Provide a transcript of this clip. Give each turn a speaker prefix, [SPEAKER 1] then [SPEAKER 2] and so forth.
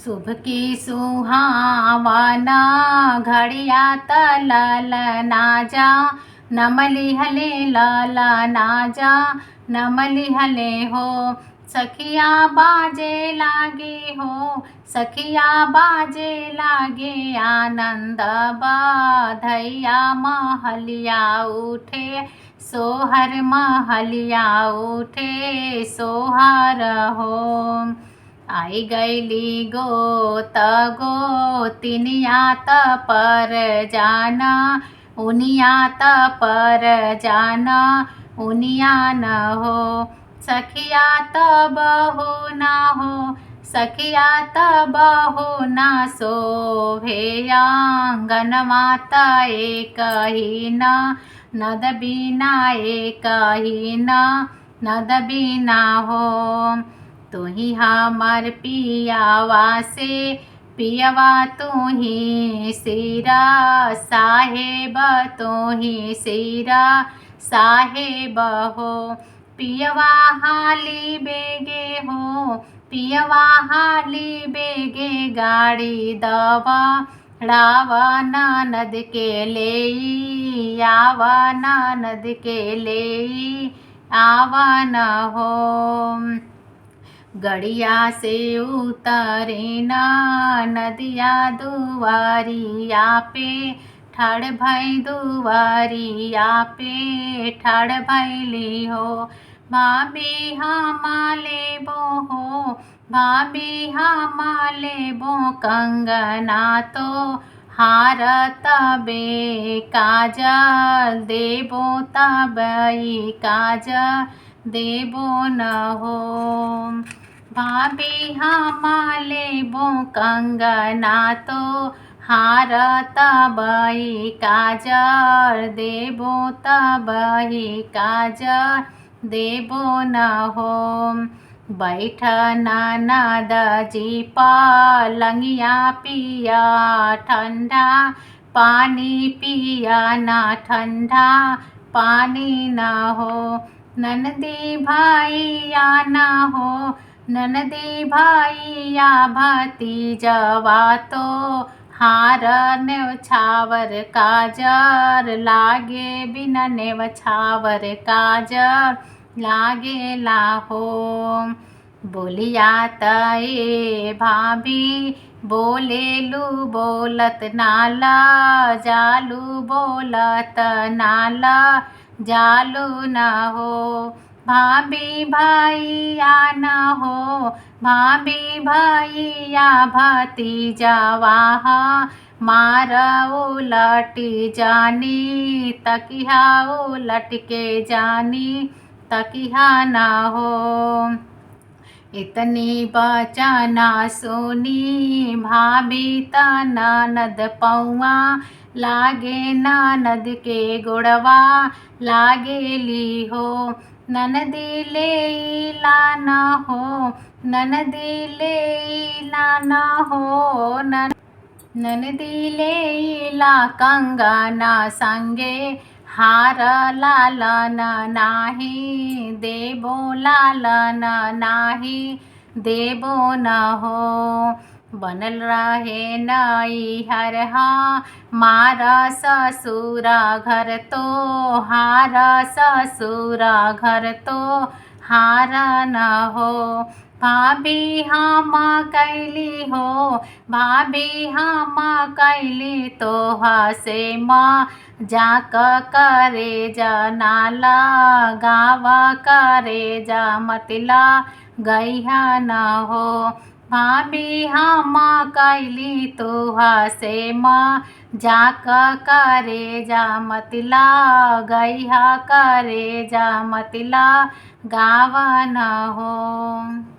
[SPEAKER 1] शुभ की सुहावना घड़िया तलल ना जा, नमली हले लाला ना जा, नमली हले हो। सखिया बाजे लागे हो, सखिया बाजे लागे आनंद बाधैया महलिया उठे, सोहर महलिया उठे सोहर हो। आई गैली गोत गोतिनियात पर जाना, उनियात पर जाना उनिया न हो। सखिया बहू ना हो, सखिया बहू ना शोभे आंगन माता एक ही न, नद बिना एक ही न, नद बिना हो। तुही हमर पियावा से पियवा तुही सिरा, साहेब तुही सिरा साहेब हो। पियवा हाली बेगे हो, पियवा हाली बेगे गाड़ी दवा रावा ननद के ले आवा, ननद के ले आवा न हो। गड़िया से उतरे ना नदिया दुआरिया पे, ठाड़ भई दुआरिया पे ठाड़ भैली हो। भाभी हमाले बो हो, भाभी हमाले बो कंगना तो हार तबे काजल देबो, तबई काजल देबो न हो। भाभी हमाले बो कंगना तो हार तबई काजल देबो, तबई काजल देबो न हो। बैठ ननद जी पलंगिया पिया ठंडा पानी, पिया ना ठंडा पानी न हो। ननदी भैया न हो, ननदी भैया भतीजवा तो हार न्योछावर काजर लागे, बिना न्योछावर काजर लागे लाहो। बोलिया तए भाभी बोलेलू बोलत नाला, जालू बोलत नाला जालू न हो। भाभी भैया न हो, भाभी भैया भतीजवा मार उलटी जानी, तकिया उलट के जानी तकिया न हो। इतनी बचना सुनी भाभी त ननद पौआ लागे, ननद के गोड़वा लागेली हो। ननदी ले ला न हो, ननदी ले ला न हो, ननदी ले ला कंगना संगे हार लालन नाही, देबो लालन नाही देबो न हो। बनल रहे नैहर मार ससुर घर तो हार, ससुर घर तो हार न हो। भाभी हम कैली हो, भाभी हम कैली तो हसे माँ जाक करे जनाला, गावा करे जा मतला गैया न हो। भाभी हम कैली तो हसे माँ जाक करे जा मतला, गैया करे जा मतला गावा न हो।